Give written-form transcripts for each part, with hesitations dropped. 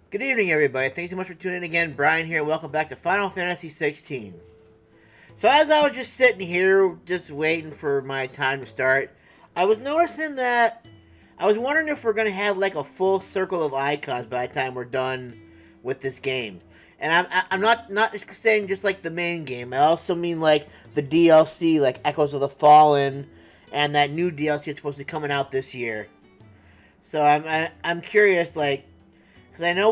Good evening, everybody. Thanks so much for tuning in again. Brian here, and welcome back to Final Fantasy 16. So as I was just sitting here, just waiting for my time to start, I was noticing that I was wondering if we're going to have like a full circle of icons by the time we're done with this game. And I'm not just saying just like the main game. I also mean like the DLC, like Echoes of the Fallen, and that new DLC that's supposed to be coming out this year. So I'm curious, like, because I know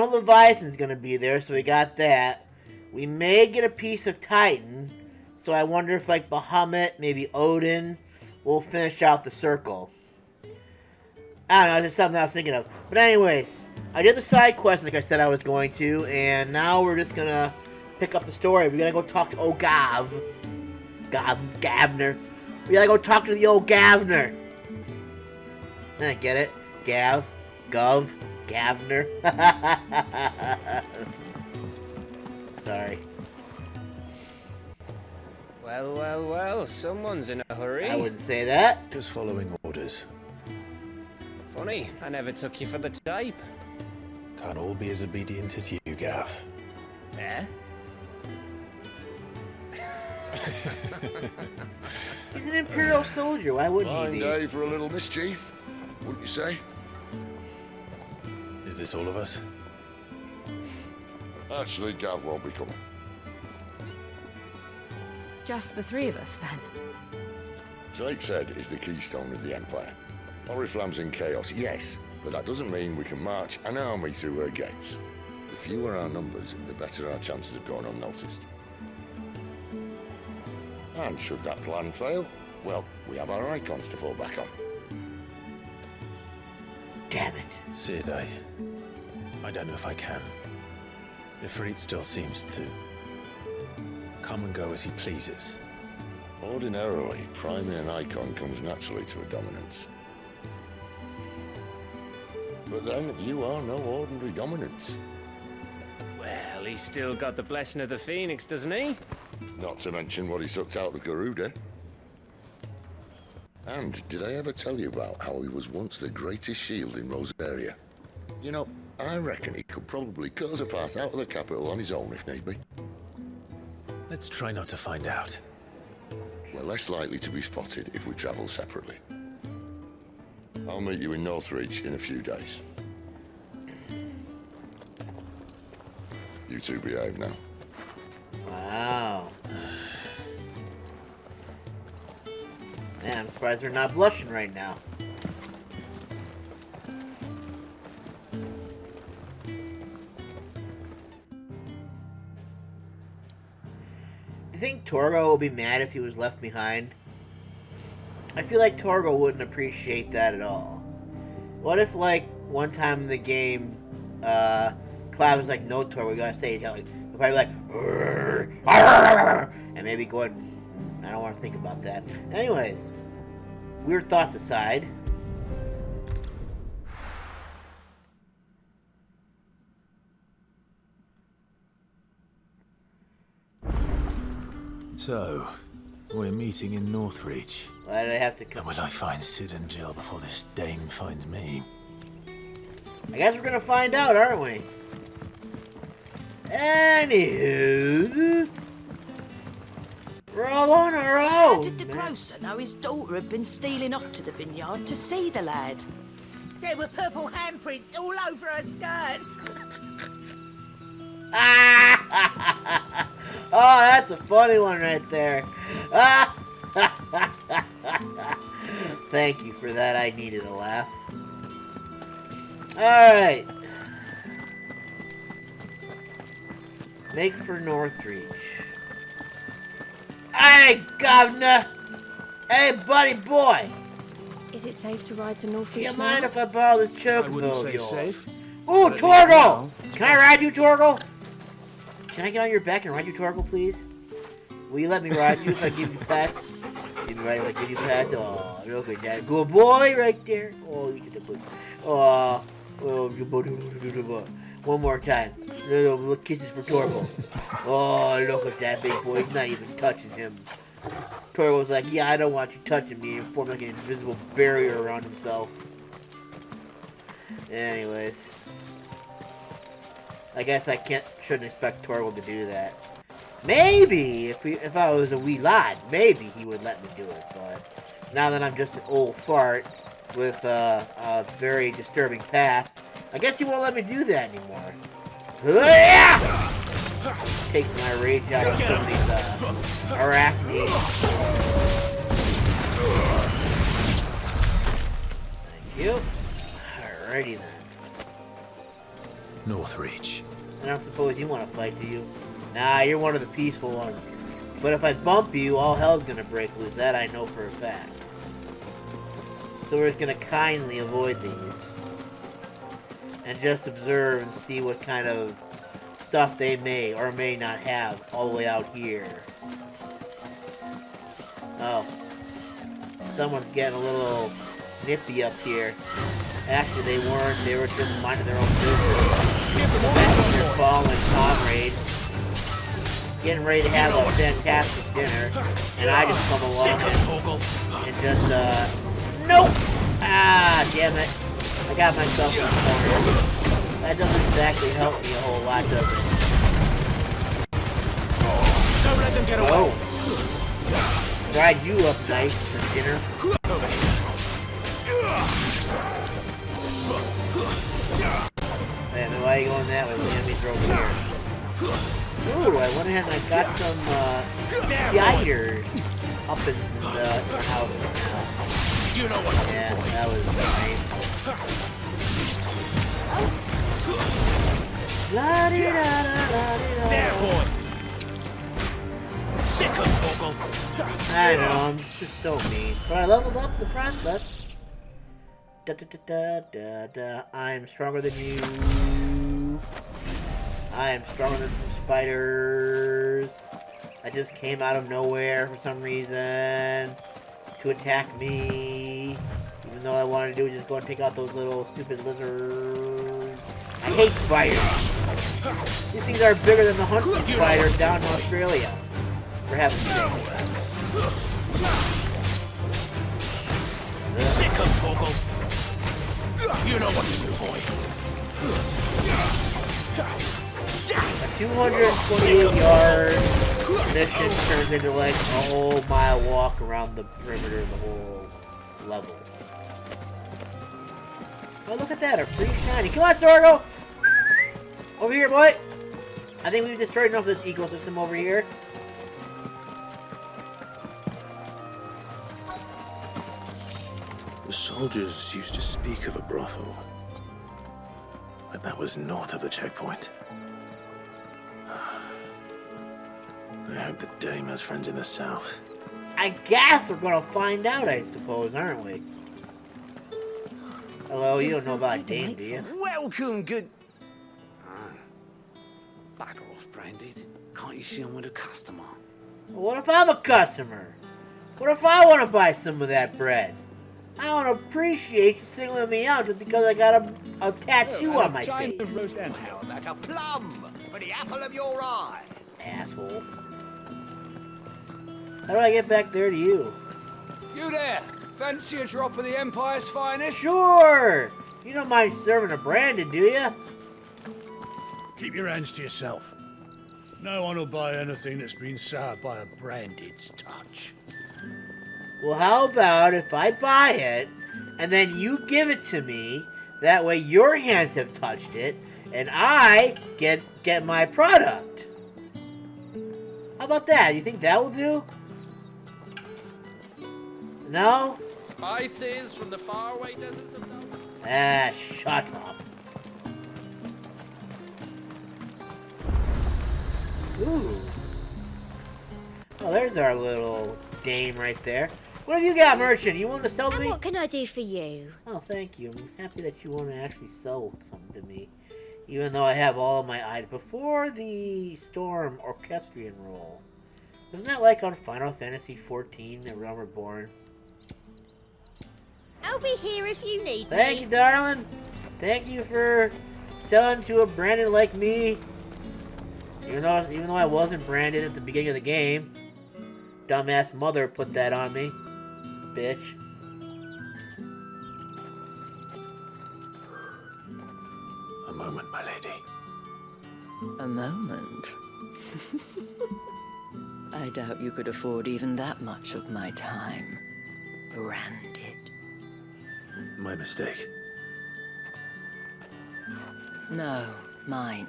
Leviathan's gonna be there, so we got that. We may get a piece of Titan, so I wonder if like Bahamut, maybe Odin, will finish out the circle. I don't know, it's just something I was thinking of. But anyways, I did the side quest like I said I was going to, and now we're just gonna pick up the story. We're gonna go talk to old Gavner. We gotta go talk to the old Gavner. Get it? Gov, Gavner. Sorry. Well, someone's in a hurry. I wouldn't say that. Just following orders. Funny, I never took you for the type. Can't all be as obedient as you, Gav. Eh? He's an Imperial soldier. Why wouldn't Fine he be? day for a little mischief, wouldn't you say? Is this all of us? Actually, Gav won't be coming. Just the three of us, then? Drake's Head is the keystone of the Empire. Oriflamme's in chaos, yes, but that doesn't mean we can march an army through her gates. The fewer our numbers, the better our chances of going unnoticed. And should that plan fail, well, we have our icons to fall back on. Damn it. Sid, I don't know if I can. Ifrit still seems to come and go as he pleases. Ordinarily, priming an icon comes naturally to a dominance. But then, you are no ordinary dominance. Well, he's still got the blessing of the Phoenix, doesn't he? Not to mention what he sucked out of Garuda. And did I ever tell you about how he was once the greatest shield in Rosaria? You know, I reckon he could probably cut us a path out of the capital on his own if need be. Let's try not to find out. We're less likely to be spotted if we travel separately. I'll meet you in Northreach in a few days. You two behave now. Wow. Man, I'm surprised they're not blushing right now. You think Torgo will be mad if he was left behind? I feel like Torgo wouldn't appreciate that at all. What if, like, one time in the game, Cloud was like, no, Torgo, we gotta say it. Like, he'll probably be like, "Arr, arr," and maybe going, I don't want to think about that. Anyways, weird thoughts aside. So, we're meeting in Northreach. Why did I have to And come? will I find Sid and Jill before this dame finds me? I guess we're gonna find out, aren't we? Anywho, we're all on our own. How did the man. grocer know his daughter had been stealing off to the vineyard to see the lad? There were purple handprints all over her skirts. Oh, that's a funny one right there. Thank you for that. I needed a laugh. Alright. Make for Northreach. Hey, governor! Hey, buddy boy! Is it safe to ride to Do Northreach you now? mind if I borrow this chocobo I wouldn't of say yours? safe. Ooh, but at least Torgal! now it's Can I ride you, Torgal? Can I get on your back and ride you, Torgal, please? Will you let me ride you if I give you pats? Give me right if I give you pats? Oh, look at that. Good boy right there. Oh, you get the good. Oh, one more time. Little kisses for Torgal. Oh, look at that big boy. He's not even touching him. Torgal's like, yeah, I don't want you touching me, and form like an invisible barrier around himself. Anyways. I guess I shouldn't expect Torgal to do that. Maybe if I was a wee lad, maybe he would let me do it. But now that I'm just an old fart with a very disturbing past, I guess he won't let me do that anymore. Take my rage out of some of these arachnids. Thank you. Alrighty then. Northreach. I don't suppose you want to fight, do you? Nah, you're one of the peaceful ones. But if I bump you, all hell's gonna break loose. That I know for a fact. So we're just gonna kindly avoid these. And just observe and see what kind of stuff they may or may not have all the way out here. Oh. Someone's getting a little nippy up here. Actually, they weren't. They were just minding their own business. Their fallen comrade. Getting ready to have a fantastic dinner. And I just come along and just, nope! Ah, damn it. I got myself in the corner. That doesn't exactly help me a whole lot, does it? Don't let them get away. Oh. Fried you up nice for dinner. Man, why are you going that way when the enemies are over here? Ooh, I went ahead and I got some spiders up in the house now. You know what to do. Yeah, that was nice. There, boy. Sick of Torgal. I know, I'm just so mean. But I leveled up the process. Da, da, da, da, da, da. I'm stronger than you. I am stronger than some spiders. I just came out of nowhere for some reason to attack me. Even though all I wanted to do was just go and take out those little stupid lizards. I hate spiders. These things are bigger than the hunting spider down in Australia. For heaven's sake. Sick of Torgal. You know what to do, boy. A 228-yard mission turns into like a whole mile walk around the perimeter of the whole level. Oh, look at that, a free shiny. Come on, Torgal! Over here, boy! I think we've destroyed enough of this ecosystem over here. The soldiers used to speak of a brothel. But that was north of the checkpoint. I hope the dame has friends in the south. I guess we're gonna find out, I suppose, aren't we? Hello, you don't know about Dame, do you? Welcome, good... Bugger off, Branded. Can't you see I'm with a customer? Well, what if I'm a customer? What if I want to buy some of that bread? I don't appreciate you singling me out just because I got a tattoo on my face. How about a plum for the apple of your eye? Asshole. How do I get back there to you? You there? Fancy a drop of the Empire's finest? Sure! You don't mind serving a branded, do you? Keep your hands to yourself. No one will buy anything that's been soured by a branded's touch. Well, how about if I buy it, and then you give it to me, that way your hands have touched it, and I get my product. How about that? You think that will do? No? Spices from the faraway deserts of Dalton. Ah, shut up. Ooh. Oh, there's our little dame right there. What have you got, merchant? You want to sell to And me? what can I do for you? Oh, thank you. I'm happy that you want to actually sell something to me. Even though I have all of my items. Before the Storm Orchestrion roll. Wasn't that like on Final Fantasy XIV, A Realm Reborn? I'll be here if you need Thank you, darling. Thank you for selling to a branded like me. Even though I wasn't branded at the beginning of the game. Dumbass mother put that on me. Bitch. A moment, my lady. A moment? I doubt you could afford even that much of my time. Branded. My mistake. No, mine.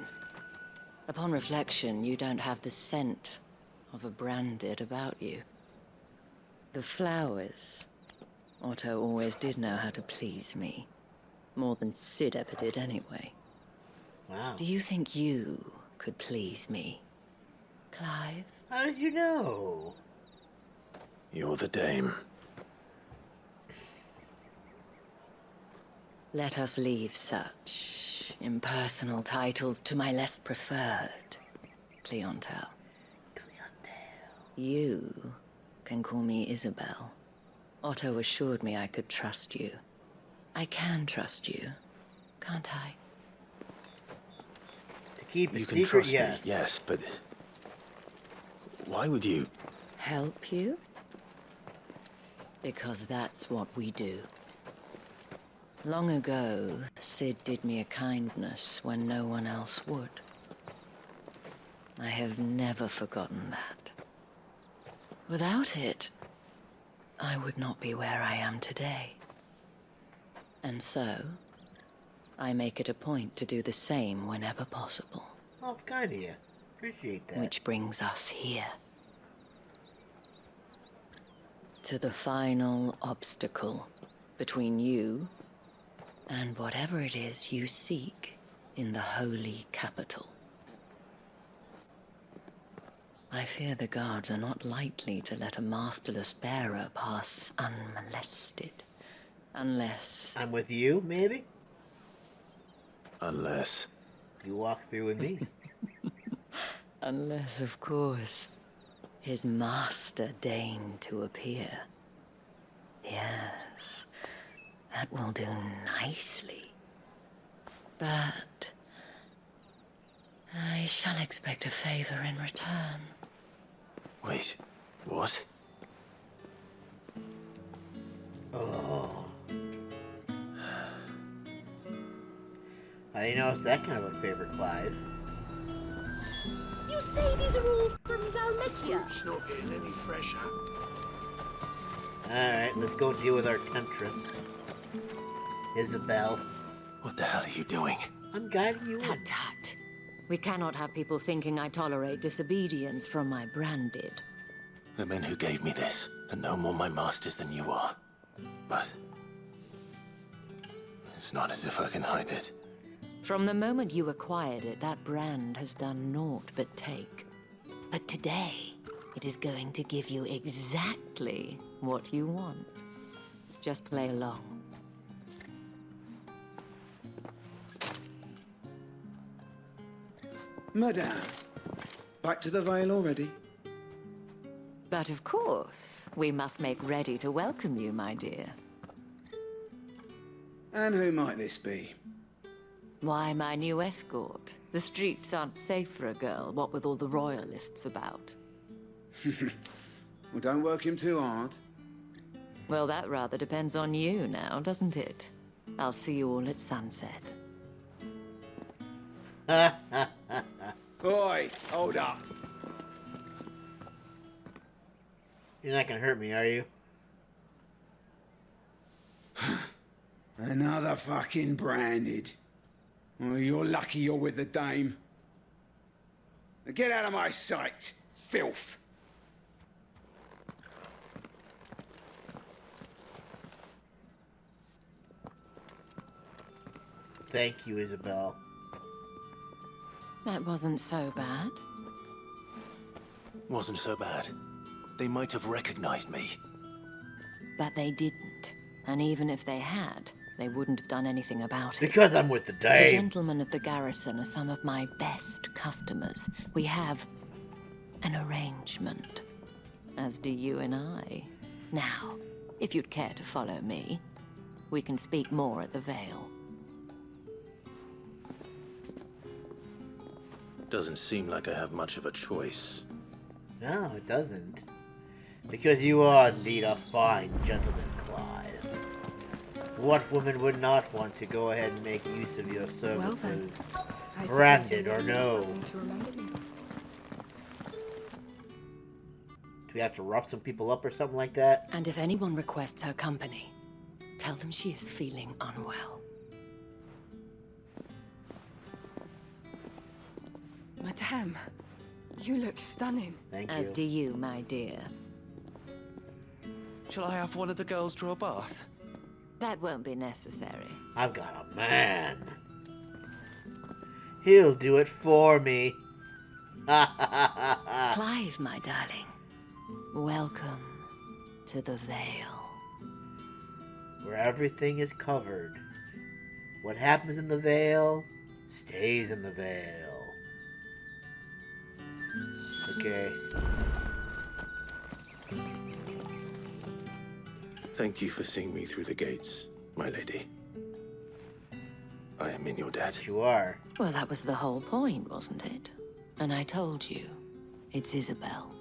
Upon reflection, you don't have the scent of a branded about you. The flowers. Otto always did know how to please me. More than Sid ever did anyway. Wow. Do you think you could please me, Clive? How did you know? You're the dame. Let us leave such impersonal titles to my less preferred clientele. You can call me Isabel. Otto assured me I could trust you. I can trust you, can't I? To keep a You can secret, trust yes. me, yes, but why would you? Help you? Because that's what we do. Long ago, Sid did me a kindness when no one else would. I have never forgotten that. Without it, I would not be where I am today. And so, I make it a point to do the same whenever possible. Oh, it's kind of you. Appreciate that. Which brings us here. To the final obstacle between you and whatever it is you seek in the holy capital. I fear the guards are not likely to let a masterless bearer pass unmolested. Unless... I'm with you, maybe? Unless... You walk through with me. Unless, of course, his master deigned to appear. Yes, that will do nicely. But... I shall expect a favor in return. Wait, what? Oh. I didn't know it's that kind of a favor, Clive. You say these are all from Dalmatia? It's not getting any fresher. Alright, let's go deal with our Temptress. Isabel. What the hell are you doing? I'm guiding you in. Tut tut. We cannot have people thinking I tolerate disobedience from my branded. The men who gave me this are no more my masters than you are. But... it's not as if I can hide it. From the moment you acquired it, that brand has done naught but take. But today, it is going to give you exactly what you want. Just play along. Madame, back to the Vale already? But of course, we must make ready to welcome you, my dear. And who might this be? Why, my new escort. The streets aren't safe for a girl, what with all the royalists about. Well, don't work him too hard. Well, that rather depends on you now, doesn't it? I'll see you all at sunset. Oi, hold up. You're not gonna hurt me, are you? Another fucking branded. Oh, you're lucky you're with the dame. Now get out of my sight, filth. Thank you, Isabel. That wasn't so bad. Wasn't so bad. They might have recognized me. But they didn't. And even if they had, they wouldn't have done anything about it. Because I'm with the The dame. gentlemen of the garrison are some of my best customers. We have an arrangement, as do you and I. Now, if you'd care to follow me, we can speak more at the Vale. Doesn't seem like I have much of a choice. No, it doesn't. Because you are indeed a fine gentleman, Clive. What woman would not want to go ahead and make use of your services? Branded or no? Do we have to rough some people up or something like that? And if anyone requests her company, tell them she is feeling unwell. Madame, you look stunning. Thank As you. do you, my dear. Shall I have one of the girls draw a bath? That won't be necessary. I've got a man. He'll do it for me. Clive, my darling. Welcome to the Vale. Where everything is covered. What happens in the Vale stays in the Vale. Okay. Thank you for seeing me through the gates, my lady. I am in your debt. Yes, you are. Well, that was the whole point, wasn't it? And I told you, it's Isabel.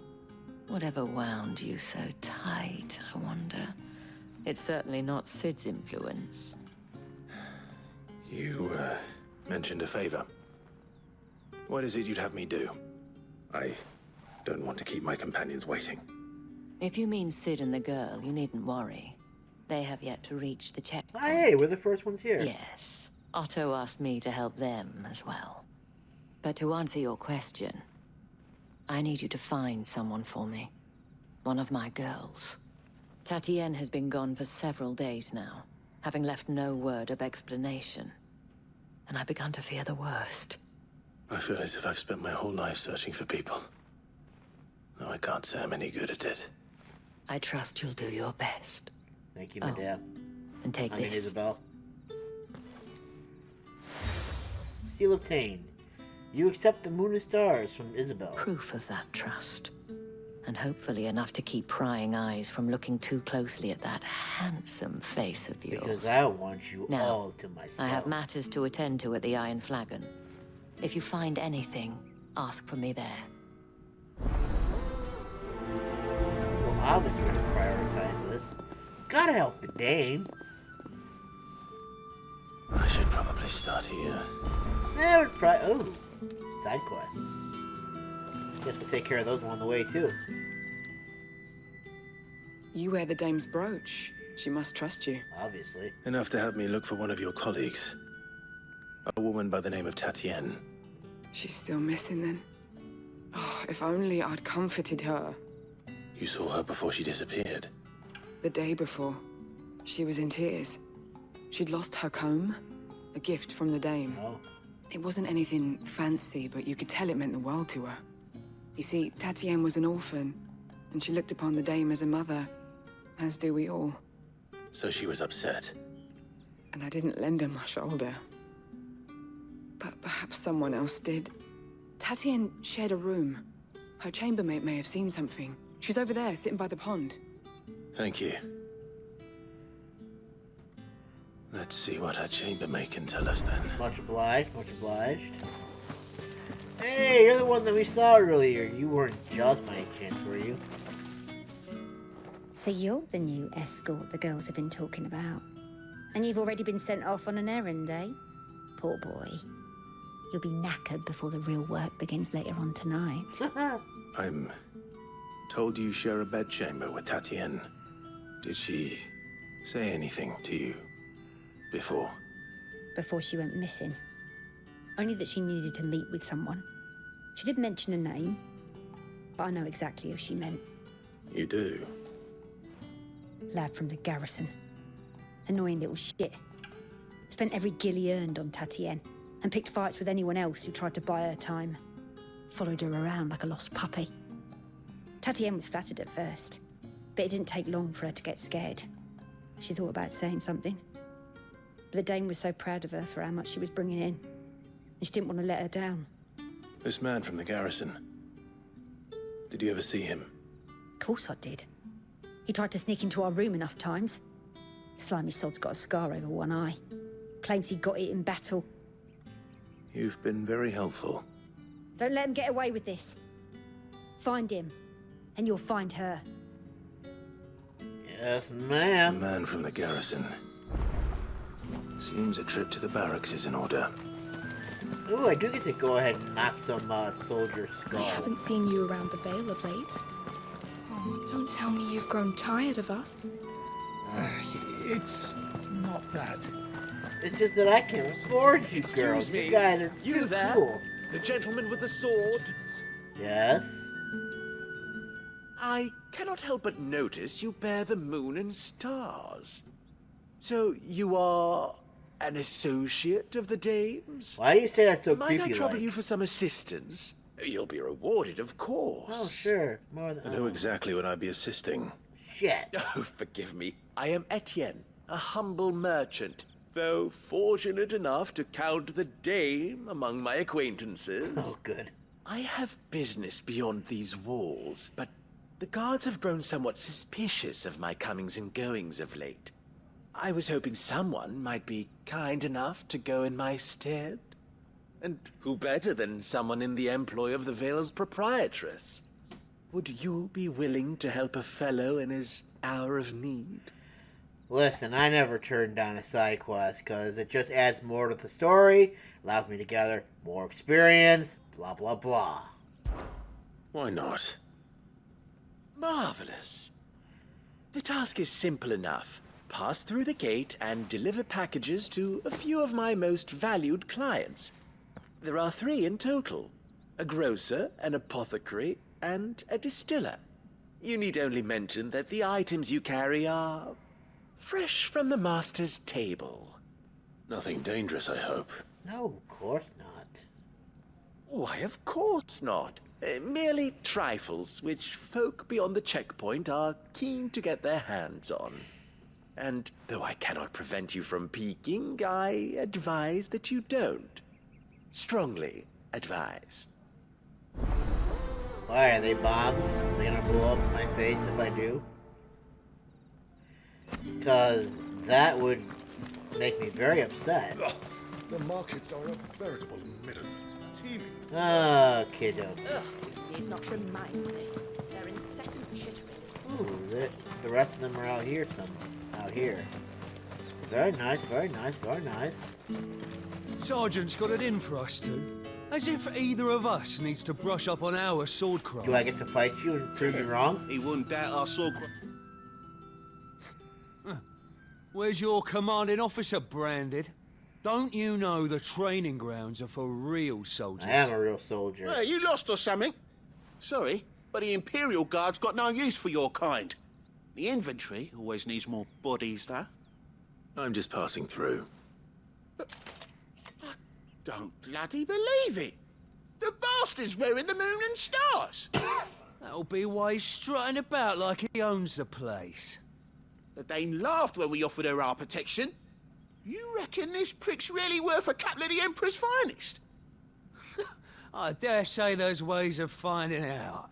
Whatever wound you so tight, I wonder. It's certainly not Sid's influence. You, mentioned a favor. What is it you'd have me do? I don't want to keep my companions waiting. If you mean Sid and the girl, you needn't worry. They have yet to reach the checkpoint. Hey, we're the first ones here. Yes. Otto asked me to help them as well. But to answer your question, I need you to find someone for me. One of my girls. Tatienne has been gone for several days now, having left no word of explanation. And I began to fear the worst. I feel as if I've spent my whole life searching for people. Though I can't say I'm any good at it. I trust you'll do your best. Thank you, madame. And take I mean, this. Isabel. Seal obtained. You accept the moon and stars from Isabel. Proof of that trust. And hopefully enough to keep prying eyes from looking too closely at that handsome face of yours. Because I want you Now, all to myself. I have matters to attend to at the Iron Flagon. If you find anything, ask for me there. Well, obviously we're gonna prioritize this. Gotta help the dame. I should probably start here. That would probably... Oh, side quests. Guess we'll take care of those along the way, too. You wear the dame's brooch. She must trust you. Obviously. Enough to have me look for one of your colleagues. A woman by the name of Tatienne. She's still missing then. Oh, if only I'd comforted her. You saw her before she disappeared. The day before, she was in tears. She'd lost her comb, a gift from the dame. Oh. It wasn't anything fancy, but you could tell it meant the world to her. You see, Tatienne was an orphan, and she looked upon the dame as a mother, as do we all. So she was upset. And I didn't lend her my shoulder. But perhaps someone else did. Tatienne shared a room. Her chambermaid may have seen something. She's over there, sitting by the pond. Thank you. Let's see what her chambermaid can tell us then. Much obliged, much obliged. Hey, you're the one that we saw earlier. You weren't jealous by any chance, were you? So you're the new escort the girls have been talking about. And you've already been sent off on an errand, eh? Poor boy. You'll be knackered before the real work begins later on tonight. I'm told you share a bedchamber with Tatienne. Did she say anything to you before? Before she went missing. Only that she needed to meet with someone. She did mention a name, but I know exactly who she meant. You do? Lad from the garrison. Annoying little shit. Spent every gil he earned on Tatienne, and picked fights with anyone else who tried to buy her time. Followed her around like a lost puppy. Tatienne was flattered at first, but it didn't take long for her to get scared. She thought about saying something. But the dame was so proud of her for how much she was bringing in, and she didn't want to let her down. This man from the garrison. Did you ever see him? Of course I did. He tried to sneak into our room enough times. Slimy sod's got a scar over one eye. Claims he got it in battle. You've been very helpful. Don't let him get away with this. Find him, and you'll find her. Yes, ma'am. The man from the garrison. Seems a trip to the barracks is in order. Ooh, I do get to go ahead and knock some soldier skull. I haven't seen you around the Vale of late. Oh, don't tell me you've grown tired of us. It's not that. It's just that I can't afford you, girls. me. You guys are You too there? cool. The gentleman with the sword? Yes? I cannot help but notice you bear the moon and stars. So you are an associate of the dames? Why do you say that so Might I creepy trouble like? you for some assistance? You'll be rewarded, of course. Oh, sure. More than... And who exactly would I be assisting? Shit. Oh, forgive me. I am Etienne, a humble merchant, though fortunate enough to count the dame among my acquaintances. Oh, good. I have business beyond these walls, but the guards have grown somewhat suspicious of my comings and goings of late. I was hoping someone might be kind enough to go in my stead. And who better than someone in the employ of the Vale's proprietress? Would you be willing to help a fellow in his hour of need? Listen, I never turn down a side quest because it just adds more to the story, allows me to gather more experience, blah, blah, blah. Why not? Marvelous. The task is simple enough. Pass through the gate and deliver packages to a few of my most valued clients. There are 3 in total. A grocer, an apothecary, and a distiller. You need only mention that the items you carry are fresh from the master's table. Nothing dangerous, I hope. No, of course not. Why, of course not. Merely trifles which folk beyond the checkpoint are keen to get their hands on. And though I cannot prevent you from peeking, I advise that you don't. Strongly advise. Why, are they bombs? Are they gonna blow up in my face if I do? Because that would make me very upset. Ugh, the markets are a veritable middle, teeming. Ah, kiddo. Ugh, you need not remind me. Their incessant chittering is... Ooh, the rest of them are out here out here. Very nice, very nice, very nice. Sergeant's got it in for us two. As if either of us needs to brush up on our swordcraft. Do I get to fight you and prove me wrong? He wouldn't doubt our swordcraft. Where's your commanding officer branded? Don't you know the training grounds are for real soldiers? I am a real soldier. Hey, you lost or something? Sorry, but the Imperial Guard's got no use for your kind. The infantry always needs more bodies, though. I'm just passing through. Don't bloody believe it. The bastard's wearing the moon and stars. That'll be why he's strutting about like he owns the place. The Dane laughed when we offered her our protection. You reckon this prick's really worth a couple of the Emperor's finest? I dare say there's ways of finding out.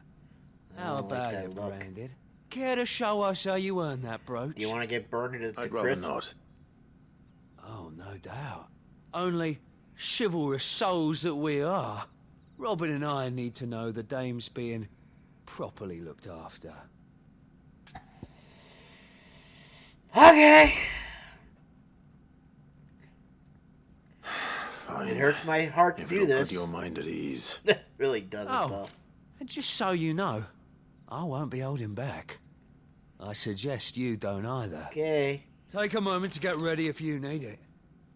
How about like it, that look. Branded? Care to show us how you earned that brooch? Do you want to get burned to I'd rather crisp? not. Oh, no doubt. Only chivalrous souls that we are, Robin and I need to know the dame's being properly looked after. Okay. Fine. It hurts my heart to If do it'll this. put your mind at ease. Really doesn't, Oh. though. And just so you know, I won't be holding back. I suggest you don't either. Okay. Take a moment to get ready if you need it.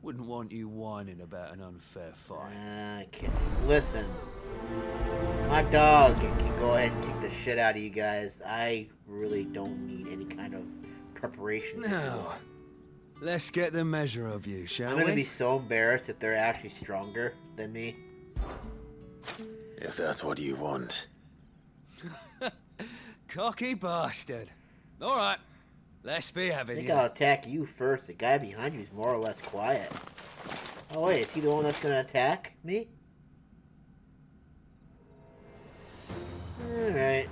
Wouldn't want you whining about an unfair fight. Okay. Listen. My dog can go ahead and kick the shit out of you guys. I really don't need any kind of preparation. Now, let's get the measure of you, shall I'm we? gonna be so embarrassed if they're actually stronger than me. If that's what you want. Cocky bastard. All right, let's be I having think you. I'll attack you first. The guy behind you is more or less quiet. Oh wait, is he the one that's gonna attack me? Alright.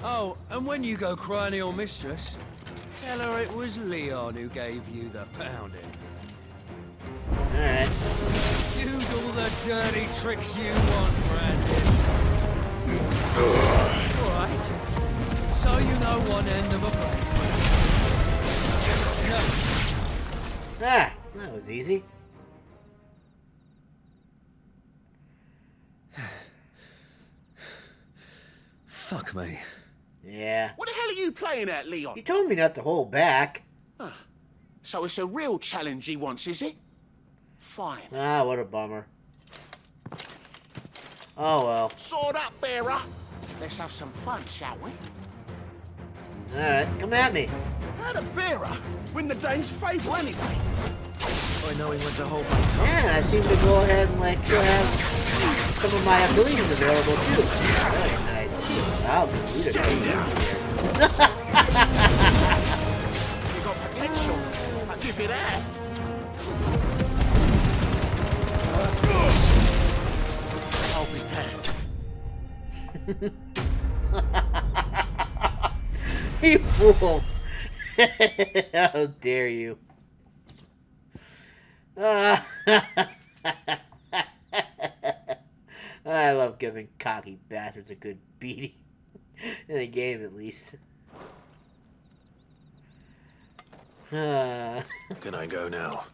Oh, and when you go crying to your mistress, tell her it was Leon who gave you the pounding. Alright. Use all the dirty tricks you want, Brandon. Alright. So you know one end of a blade. Ah, that was easy. Fuck me. Yeah. What the hell are you playing at, Leon? You told me not to hold back. So it's a real challenge he wants, is it? Fine. Ah, what a bummer. Oh well. Sword up, bearer. Let's have some fun, shall we? Alright, come at me. How the bearer win the dame's favour anyway? By knowing when to hold my tongue. Yeah, and I seem to go ahead and like still have some of my abilities available too. Very nice. Wow, dude, You got potential. I'll give you that. I'll be damned. You fool! How dare you? I love giving cocky bastards a good beating. In a game, at least. Can I go now?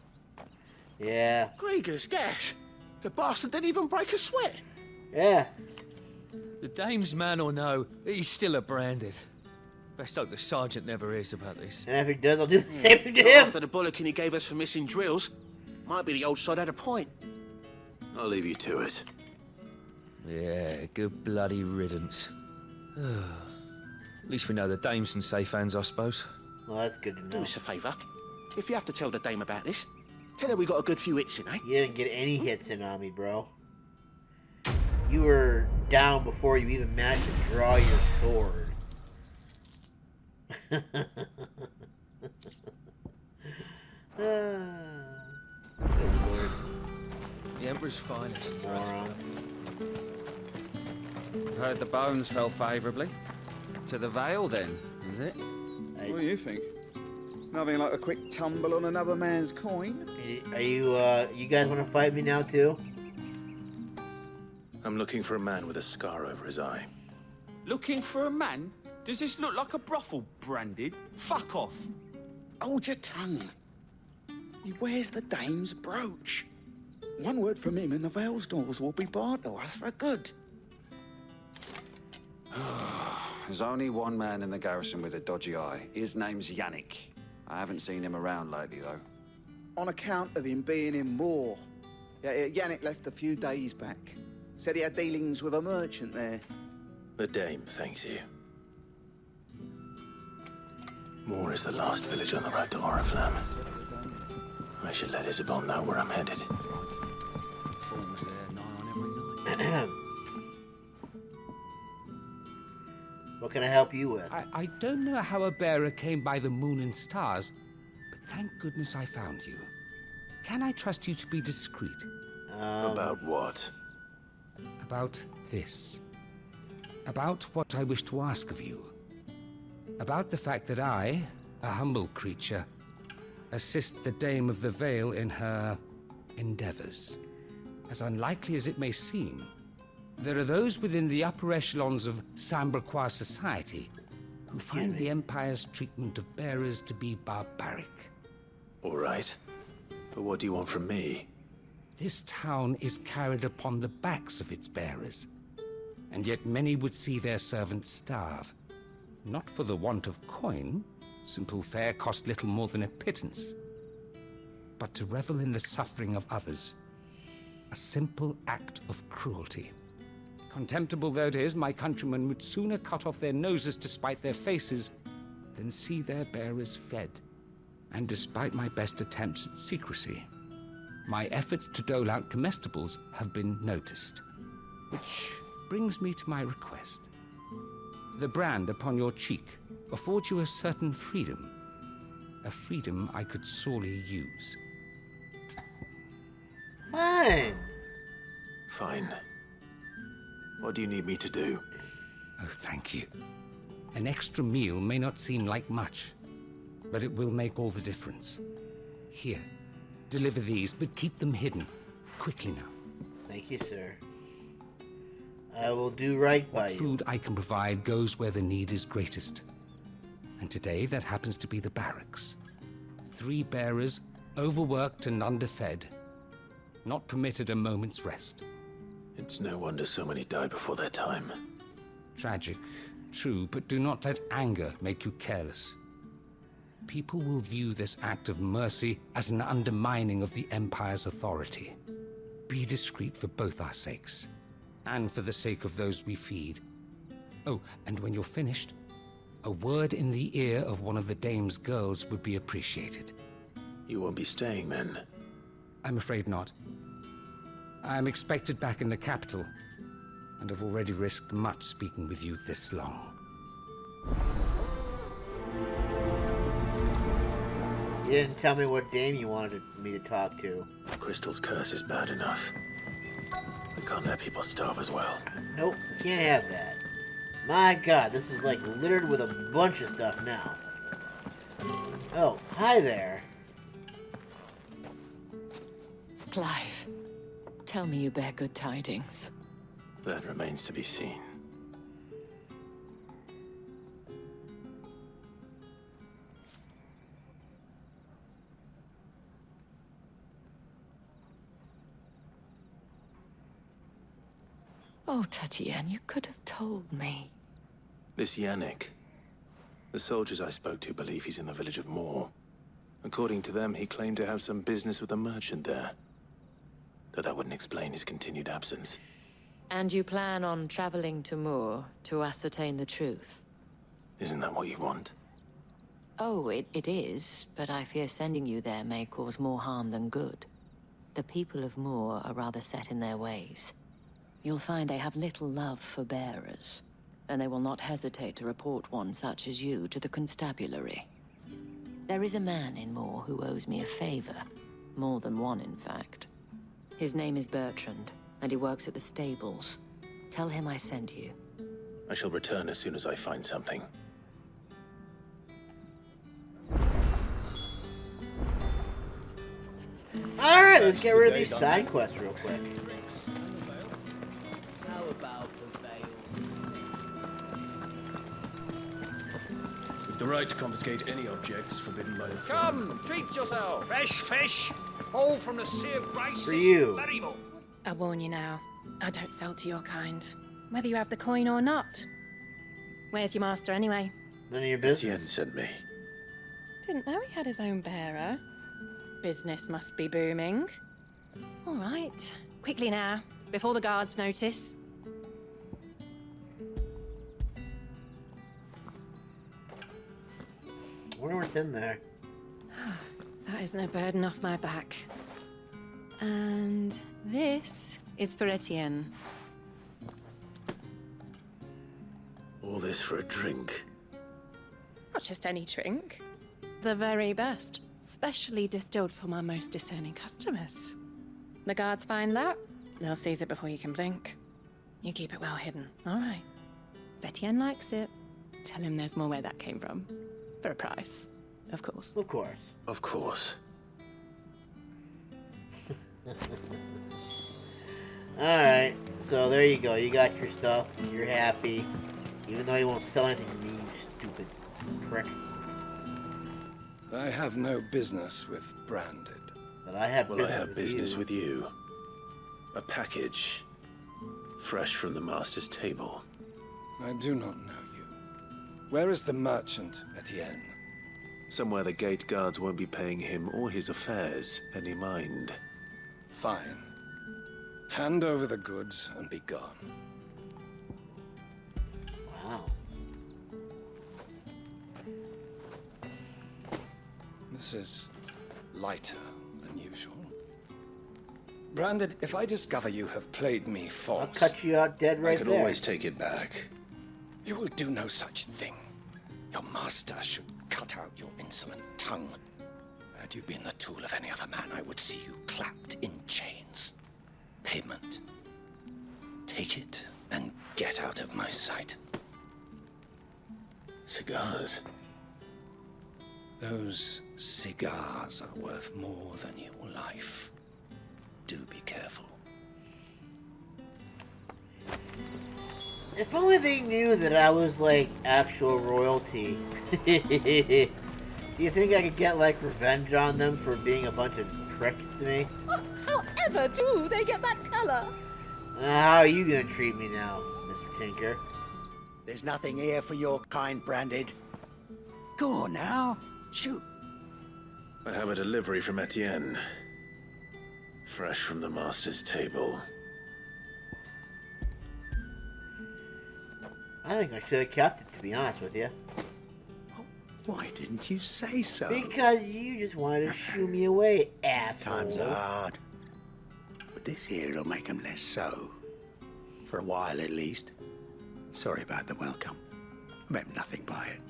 Yeah. Gregor's gas. The bastard didn't even break a sweat. Yeah. The dame's man or no, he's still a branded. Best hope the sergeant never hears about this. And if he does, I'll do the same thing to Not him. after the bollocking he gave us for missing drills. Might be the old sod had a point. I'll leave you to it. Yeah, good bloody riddance. At least we know the dame's in safe hands, I suppose. Well, that's good to know. Do us a favour. If you have to tell the dame about this, tell her we got a good few hits in, eh? You didn't get any hits in on me, bro. You were down before you even managed to draw your sword. The Emperor's finest. Morons. Heard the bones fell favourably. To the Vale, then, is it? What do you think? Nothing like a quick tumble on another man's coin? Are you, you guys want to fight me now, too? I'm looking for a man with a scar over his eye. Looking for a man? Does this look like a brothel, branded? Fuck off. Hold your tongue. He wears the dame's brooch. One word from him and the Vale's doors will be barred to us for good. There's only one man in the garrison with a dodgy eye. His name's Yannick. I haven't seen him around lately, though. On account of him being in war. Yeah, Yannick left a few days back. Said he had dealings with a merchant there. The dame thanks you. Moore is the last village on the road to Oriflamme. I should let Isabel know where I'm headed. Fools there, nigh on every night. What can I help you with? I don't know how a bearer came by the moon and stars, but thank goodness I found you. Can I trust you to be discreet? About what? About this. About what I wish to ask of you. About the fact that I, a humble creature, assist the Dame of the Vale in her endeavors. As unlikely as it may seem, there are those within the upper echelons of Samberquois society who find the Empire's treatment of bearers to be barbaric. All right. But what do you want from me? This town is carried upon the backs of its bearers, and yet many would see their servants starve. Not for the want of coin, simple fare cost little more than a pittance, but to revel in the suffering of others, a simple act of cruelty. Contemptible though it is, my countrymen would sooner cut off their noses to spite their faces than see their bearers fed. And despite my best attempts at secrecy, my efforts to dole out comestibles have been noticed. Which brings me to my request. The brand upon your cheek affords you a certain freedom. A freedom I could sorely use. Fine. Fine. What do you need me to do? Oh, thank you. An extra meal may not seem like much, but it will make all the difference. Here, deliver these, but keep them hidden. Quickly now. Thank you, sir. I will do right by What you. food I can provide goes where the need is greatest. And today, that happens to be the barracks. 3 bearers, overworked and underfed. Not permitted a moment's rest. It's no wonder so many die before their time. Tragic, True, but do not let anger make you careless. People will view this act of mercy as an undermining of the Empire's authority. Be discreet for both our sakes, and for the sake of those we feed. Oh, and when you're finished, a word in the ear of one of the Dame's girls would be appreciated. You won't be staying then? I'm afraid not. I'm expected back in the capital, and have already risked much speaking with you this long. You didn't tell me what dame you wanted me to talk to. Crystal's curse is bad enough. We can't let people starve as well. Nope, can't have that. My god, this is like littered with a bunch of stuff now. Oh, hi there. Clive, tell me you bear good tidings. That remains to be seen. Oh, Tatienne, you could have told me. This Yannick. The soldiers I spoke to believe he's in the village of Moor. According to them, he claimed to have some business with a merchant there. Though that wouldn't explain his continued absence. And you plan on traveling to Moor to ascertain the truth? Isn't that what you want? Oh, it is, but I fear sending you there may cause more harm than good. The people of Moor are rather set in their ways. You'll find they have little love for bearers, and they will not hesitate to report one such as you to the constabulary. There is a man in Moor who owes me a favor. More than one, in fact. His name is Bertrand, and he works at the stables. Tell him I sent you. I shall return as soon as I find something. Alright, let's get rid of these side quests real quick. How about the veil? With the right to confiscate any objects forbidden by the throne. Come, treat yourself. Fresh fish, all from the Sea of Grace. For you. Merrymore. I warn you now, I don't sell to your kind, whether you have the coin or not. Where's your master anyway? None of your business. Etienne sent me. Didn't know he had his own bearer. Business must be booming. All right, quickly now, before the guards notice. I wonder what's in there. That isn't a burden off my back. And this is for Etienne. All this for a drink. Not just any drink. The very best. Specially distilled for my most discerning customers. The guards find that, they'll seize it before you can blink. You keep it well hidden, all right? If Etienne likes it, tell him there's more where that came from. For a price, of course. Of course. Of course. Alright, so there you go. You got your stuff. You're happy. Even though you won't sell anything to me, you stupid prick. I have no business with Branded. But I have Well, I have business with you. A package. Fresh from the master's table. I do not know you. Where is the merchant, Etienne? Somewhere the gate guards won't be paying him or his affairs any mind. Fine. Hand over the goods and be gone. Wow. This is lighter than usual. Branded, if I discover you have played me false... I'll cut you out dead right I could there. always take it back. You will do no such thing. Your master should cut out your insolent tongue. Had you been the tool of any other man, I would see you clapped in chains. Payment. Take it and get out of my sight. Cigars. Those cigars are worth more than your life. Do be careful. If only they knew that I was, like, actual royalty. Do you think I could get, like, revenge on them for being a bunch of pricks to me? However do they get that color? How are you gonna treat me now, Mr. Tinker? There's nothing here for your kind, Branded. Go on now. Shoot. I have a delivery from Etienne. Fresh from the master's table. I think I should have kept it, to be honest with you. Why didn't you say so? Because you just wanted to shoo me away, asshole. Times are hard. But this here'll make them less so. For a while, at least. Sorry about the welcome. I meant nothing by it.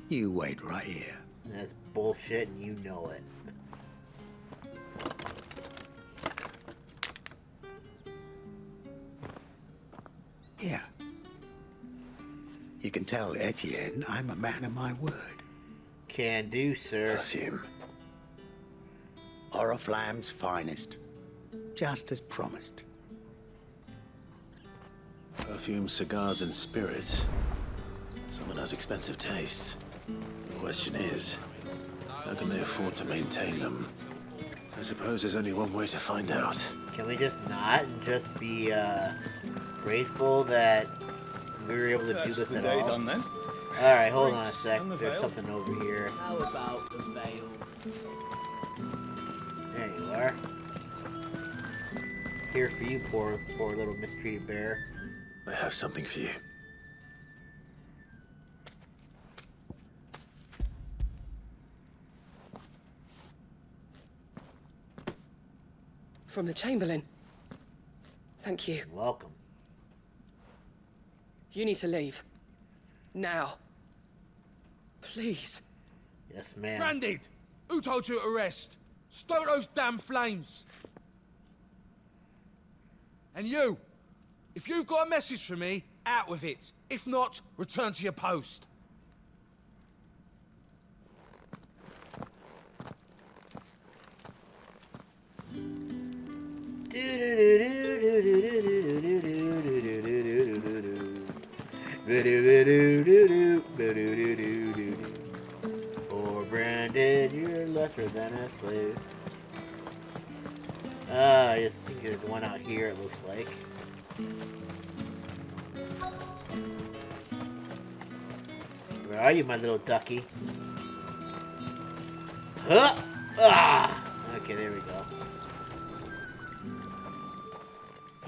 You wait right here. That's bullshit, and you know it. Here. You can tell Etienne I'm a man of my word. Can do, sir. Perfume. Oriflamme's finest. Just as promised. Perfume, cigars, and spirits. Someone has expensive tastes. The question is, how can they afford to maintain them? I suppose there's only one way to find out. Can we just not and just be grateful that we were able to do this at all? Done, then. Alright, hold on a Drinks sec. and the There's veil. something over here. How about the veil? There you are. Here for you, poor little mistreated bear. I have something for you. From the Chamberlain. Thank you. Welcome. You need to leave. Now. Please. Yes, ma'am. Branded! Who told you to rest? Stoke those damn flames! And you! If you've got a message for me, out with it. If not, return to your post. Poor Branded, you're lesser than a slave. I just think there's one out here, it looks like. Where are you, my little ducky? Huh? Ah! Okay, there we go.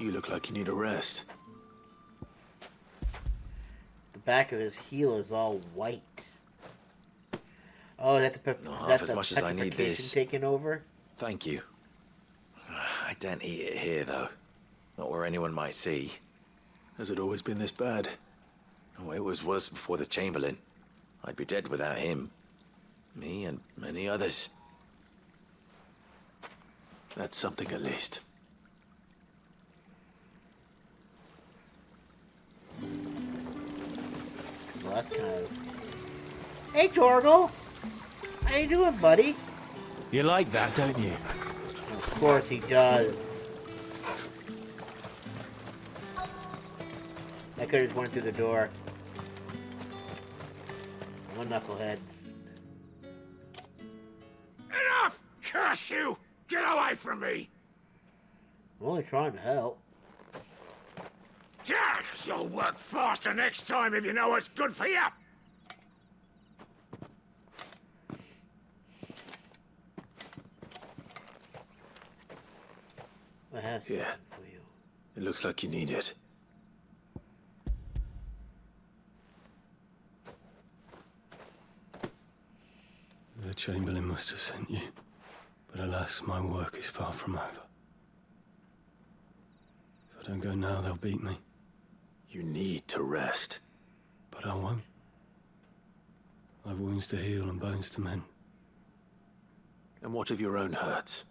You look like you need a rest. The back of his heel is all white. Oh, is that the, Not is half that as the much as I need petrification this. taking over? Thank you. I don't eat it here, though. Not where anyone might see. Has it always been this bad? Oh, it was worse before the Chamberlain. I'd be dead without him. Me and many others. That's something at least. Well, that's kind of... Hey, Torgal! How you doing, buddy? You like that, don't you? Of course he does. I could have just went through the door. One knucklehead. Enough! Curse you! Get away from me! I'm only trying to help. You'll work faster next time if you know what's good for you! I have something Yeah. for you. It looks like you need it. The Chamberlain must have sent you. But alas, my work is far from over. If I don't go now, they'll beat me. You need to rest. But I won't. I've wounds to heal and bones to mend. And what of your own hurts?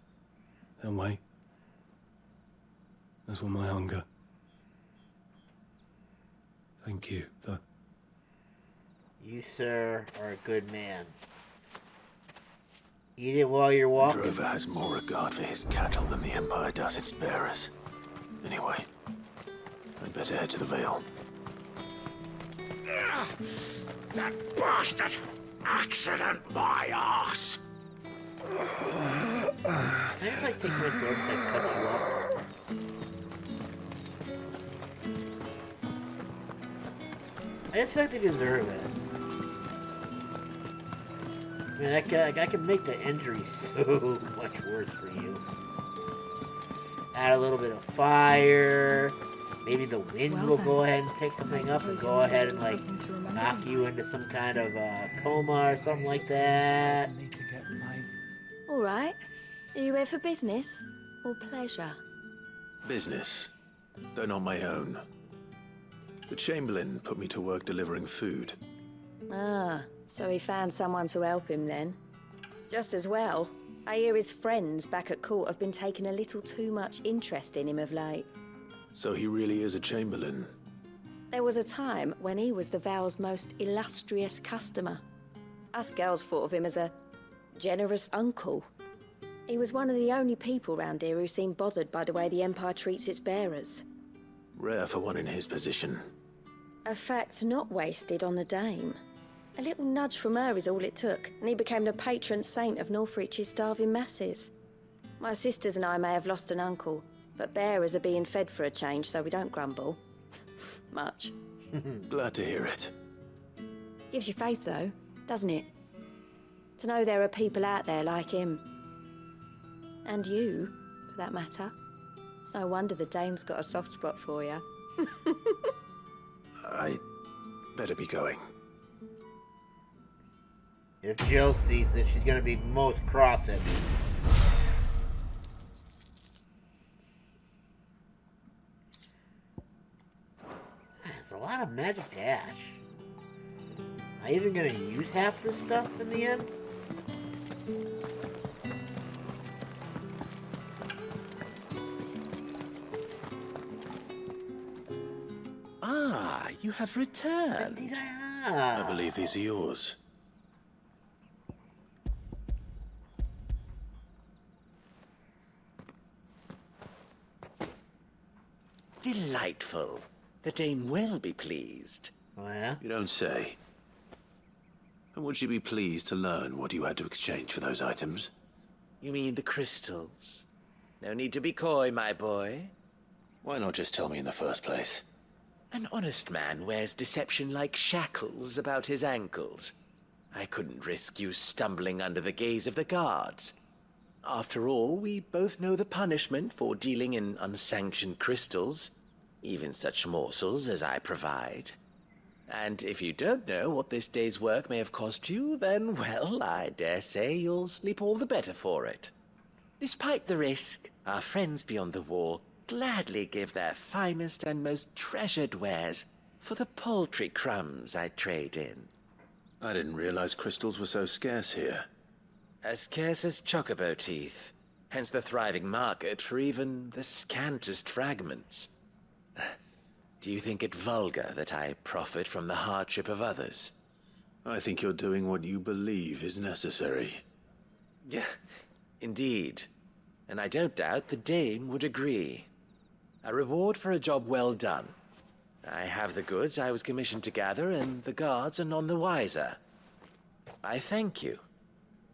They'll wait. As will my hunger. Thank you, though. You, sir, are a good man. Eat it while you're walking. Drover has more regard for his cattle than the Empire does its bearers. Anyway, I'd better head to the Vale. That bastard! Accident, my arse! I just like taking my sword and like cut you up. I just feel like they deserve it. I mean, I can make the injury so much worse for you. Add a little bit of fire. Maybe the wind will go ahead and pick something up and go ahead and like knock you into some kind of coma or something like that. All right. Are you here for business or pleasure? Business, though not my own. The Chamberlain put me to work delivering food. Ah, so he found someone to help him then. Just as well. I hear his friends back at court have been taking a little too much interest in him of late. So he really is a Chamberlain. There was a time when he was the Vale's most illustrious customer. Us girls thought of him as a generous uncle. He was one of the only people round here who seemed bothered by the way the Empire treats its bearers. Rare for one in his position. A fact not wasted on the Dame. A little nudge from her is all it took, and he became the patron saint of Northreach's starving masses. My sisters and I may have lost an uncle, but bearers are being fed for a change, so we don't grumble. Much. Glad to hear it. Gives you faith, though, doesn't it? To know there are people out there like him. And you, for that matter. It's no wonder the Dame's got a soft spot for you. I better be going. If Jill sees it, she's gonna be most cross at me. There's a lot of magic dash. Am I even gonna use half this stuff in the end? Ah, you have returned. Indeed I have. I believe these are yours. Delightful. The Dame will be pleased. Oh, yeah? You don't say. And would she be pleased to learn what you had to exchange for those items? You mean the crystals? No need to be coy, my boy. Why not just tell me in the first place? An honest man wears deception like shackles about his ankles. I couldn't risk you stumbling under the gaze of the guards. After all, we both know the punishment for dealing in unsanctioned crystals, even such morsels as I provide. And if you don't know what this day's work may have cost you, then, well, I dare say you'll sleep all the better for it. Despite the risk, our friends beyond the wall gladly give their finest and most treasured wares for the paltry crumbs I trade in. I didn't realize crystals were so scarce here. As scarce as chocobo teeth, hence the thriving market for even the scantest fragments. Do you think it vulgar that I profit from the hardship of others? I think you're doing what you believe is necessary. Yeah, indeed. And I don't doubt the Dame would agree. A reward for a job well done. I have the goods I was commissioned to gather, and the guards are none the wiser. I thank you,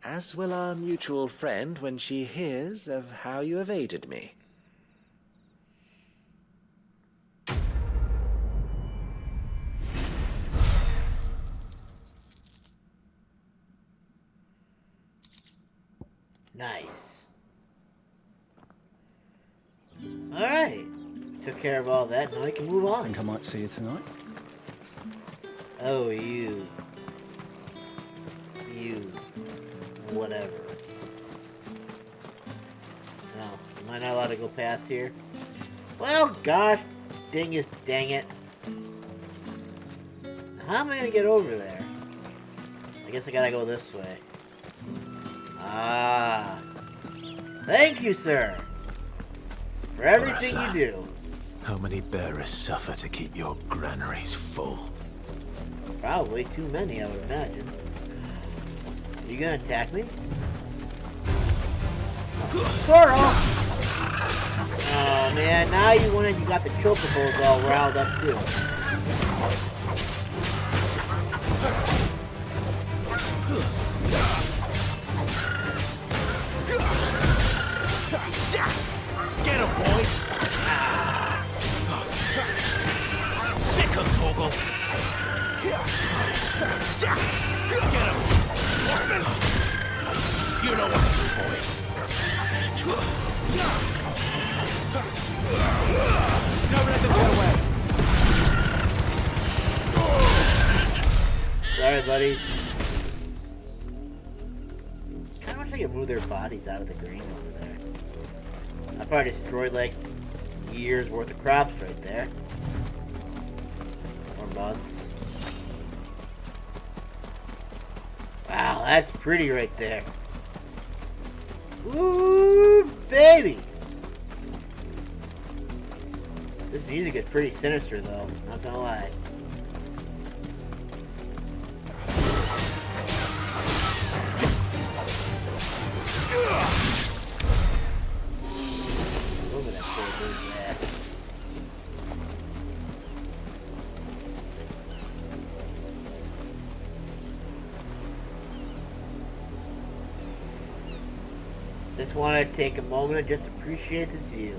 as will our mutual friend when she hears of how you have aided me. Nice. Alright. Took care of all that, now I can move on. Think I might see you tonight? Oh, you. Whatever. No, am I not allowed to go past here? Well, gosh, dang it. How am I gonna get over there? I guess I gotta go this way. Ah. Thank you, sir. For everything you do. How many bearers suffer to keep your granaries full? Probably too many, I would imagine. Are you gonna attack me? Squirrel! Oh man, now you got the chocobos all riled up too. Get him, boy! Sick of Torgal! Sorry, buddies. Kind of wish I could move their bodies out of the green over there. I probably destroyed like years worth of crops right there. Or months. Wow, that's pretty right there. Ooh, baby! This music is pretty sinister though, not gonna lie. Look at that poor bird's ass. Just want to take a moment and just appreciate the view.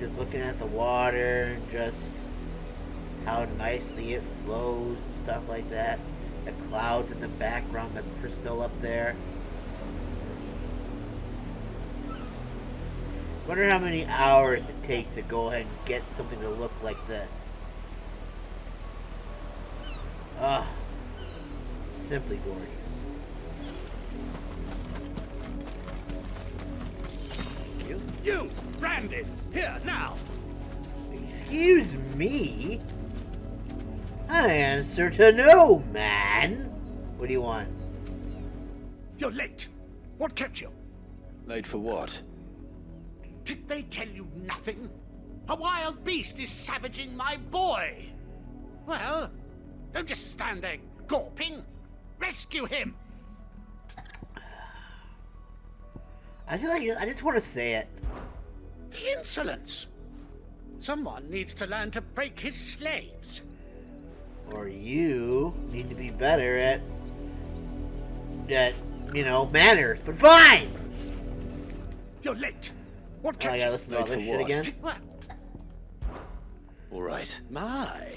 Just looking at the water and just how nicely it flows and stuff like that. The clouds in the background, the crystal up there. Wonder how many hours it takes to go ahead and get something to look like this. Ah, simply gorgeous. You, Brandon, here, now. Excuse me? I answer to no, man. What do you want? You're late. What kept you? Late for what? Did they tell you nothing? A wild beast is savaging my boy. Well, don't just stand there gawping. Rescue him. I feel like I just want to say it. The insolence! Someone needs to learn to break his slaves. Or you need to be better at, you know, manners. But fine! You're late. What I kept gotta you? listen to all this shit again. What? All right. My.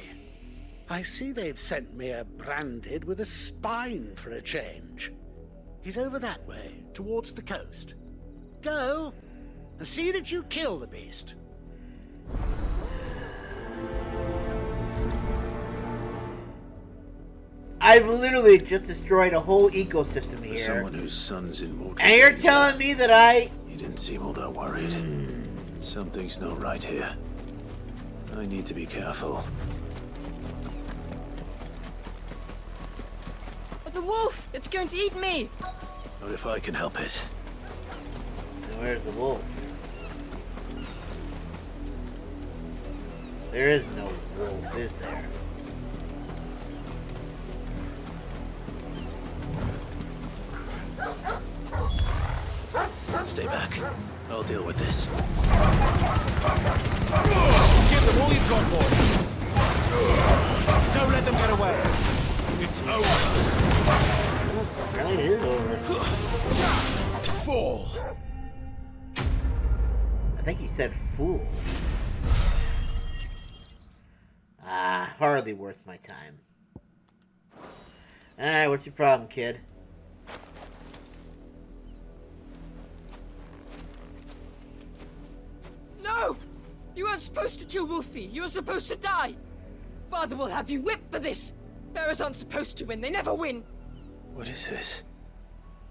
I see they've sent me a branded with a spine for a change. He's over that way, towards the coast. Go and see that you kill the beast. I've literally just destroyed a whole ecosystem For here. someone whose son's in mortal And you're danger, telling me that I... You didn't seem all that worried. Something's not right here. I need to be careful. The wolf! It's going to eat me! Not if I can help it. Where's the wolf? There is no wolf, is there? Stay back. I'll deal with this. Give them all you've got, boy. Don't let them get away. It's over. Apparently it is over. Fall. I think he said fool. Ah, hardly worth my time. Alright, what's your problem, kid? No! You weren't supposed to kill Wolfie. You were supposed to die. Father will have you whipped for this. Bearers aren't supposed to win. They never win. What is this?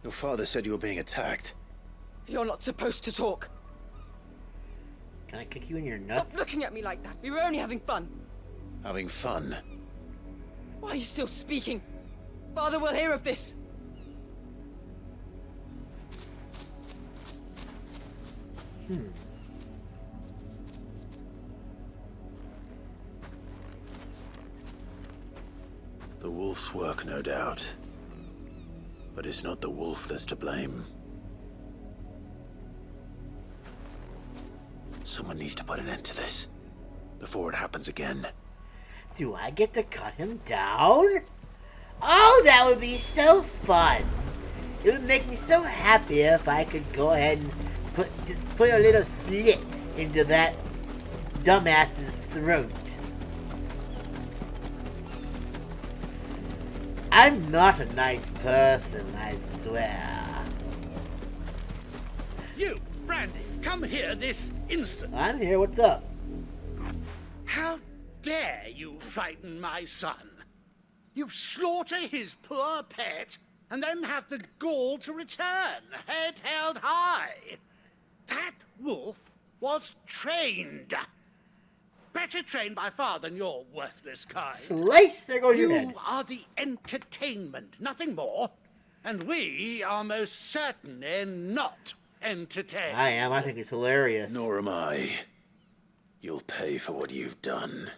Your father said you were being attacked. You're not supposed to talk. Can I kick you in your nuts? Stop looking at me like that. We were only having fun. Having fun? Why are you still speaking? Father will hear of this. The wolf's work, no doubt. But it's not the wolf that's to blame. Someone needs to put an end to this before it happens again. Do I get to cut him down? Oh, that would be so fun. It would make me so happy if I could go ahead and just put a little slit into that dumbass's throat. I'm not a nice person, I swear. You, Brandy, come here this instant. I'm here, what's up? How dare you frighten my son? You slaughter his poor pet, and then have the gall to return, head held high. That wolf was trained. Better trained by far than your worthless kind. Slice! There goes your head. You are the entertainment, nothing more. And we are most certainly not entertained. I am. I think it's hilarious. Nor am I. You'll pay for what you've done.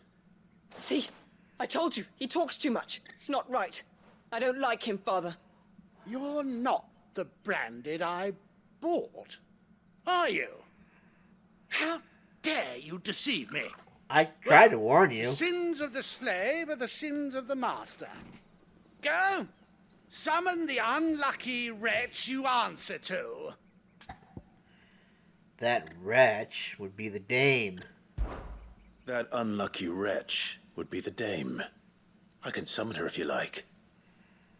See? I told you, he talks too much. It's not right. I don't like him, Father. You're not the branded I bought, are you? How dare you deceive me? I tried to warn you. Sins of the slave are the sins of the master. Go! Summon the unlucky wretch you answer to. That wretch would be the dame. That unlucky wretch would be the dame. I can summon her if you like.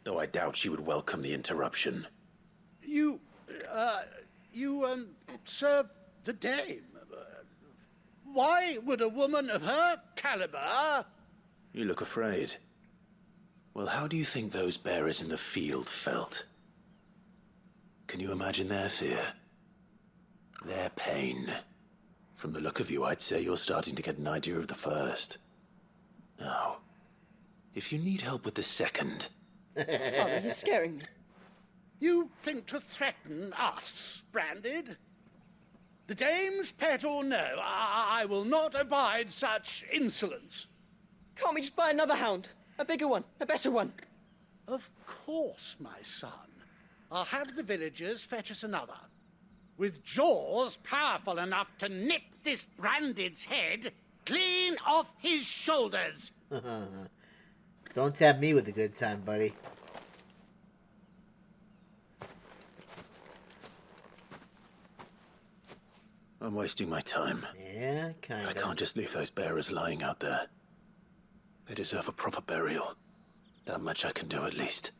Though I doubt she would welcome the interruption. You serve the dame. Why would a woman of her caliber... You look afraid. Well, how do you think those bearers in the field felt? Can you imagine their fear? Their pain? From the look of you, I'd say you're starting to get an idea of the first. Now, if you need help with the second... Father, you're scaring me. You think to threaten us, Branded? The dame's pet or no, I will not abide such insolence. Can't we just buy another hound? A bigger one, a better one. Of course, my son. I'll have the villagers fetch us another. With jaws powerful enough to nip this Branded's head clean off his shoulders. Don't tap me with a good time, buddy. I'm wasting my time. Yeah, kind of. I can't just leave those bearers lying out there. They deserve a proper burial. That much I can do at least.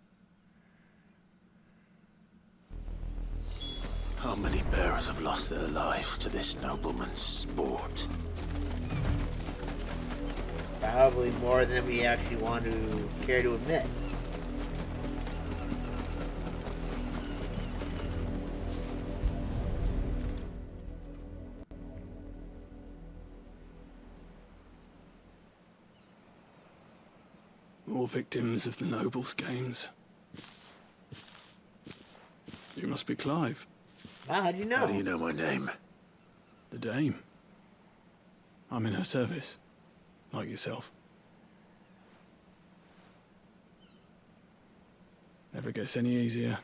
How many bearers have lost their lives to this nobleman's sport? Probably more than we actually want to care to admit. More victims of the nobles' games. You must be Clive. Wow, how'd you know? How do you know my name? The Dame. I'm in her service, like yourself. Never gets any easier,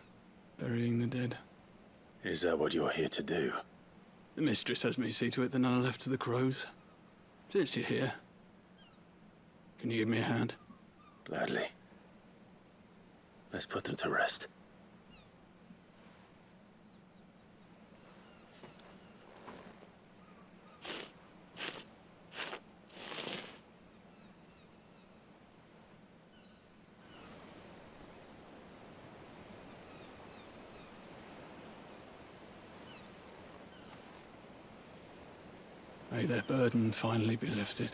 burying the dead. Is that what you're here to do? The mistress has me see to it that none are left to the crows. Since you're here, can you give me a hand? Gladly. Let's put them to rest. May their burden finally be lifted.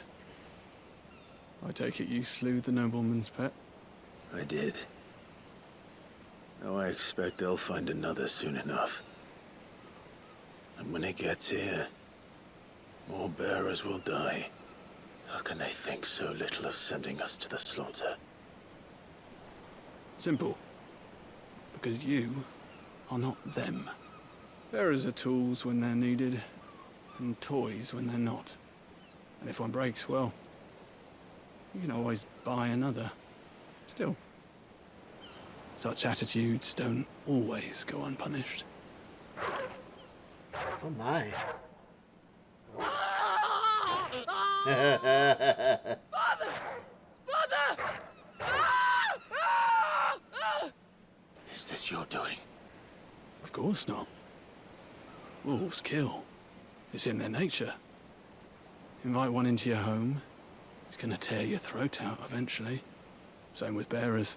I take it you slew the nobleman's pet? I did. Now I expect they'll find another soon enough. And when it gets here, more bearers will die. How can they think so little of sending us to the slaughter? Simple. Because you are not them. Bearers are tools when they're needed, and toys when they're not. And if one breaks, well, you can always buy another. Still, such attitudes don't always go unpunished. Oh my. Father! Father! Is this your doing? Of course not. Wolves kill. It's in their nature. Invite one into your home, it's gonna tear your throat out eventually. Same with bearers.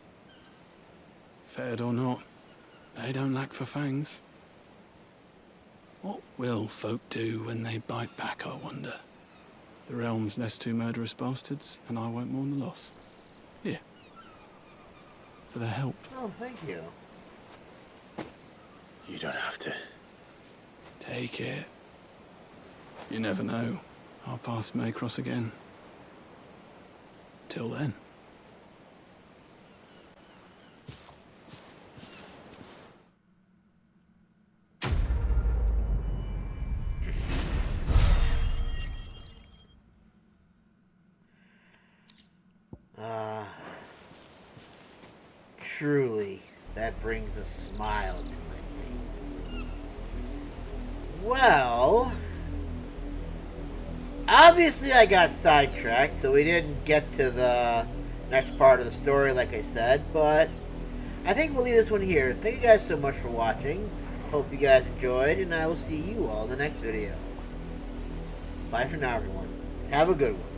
Fed or not, they don't lack for fangs. What will folk do when they bite back, I wonder? The realm's nest two murderous bastards, and I won't mourn the loss. Here, for the help. Oh, thank you. You don't have to. Take it. You never know. Our paths may cross again. Till then. Truly, that brings a smile to my face. Well, obviously I got sidetracked, so we didn't get to the next part of the story like I said, but I think we'll leave this one here. Thank you guys so much for watching. Hope you guys enjoyed, and I will see you all in the next video. Bye for now, everyone. Have a good one.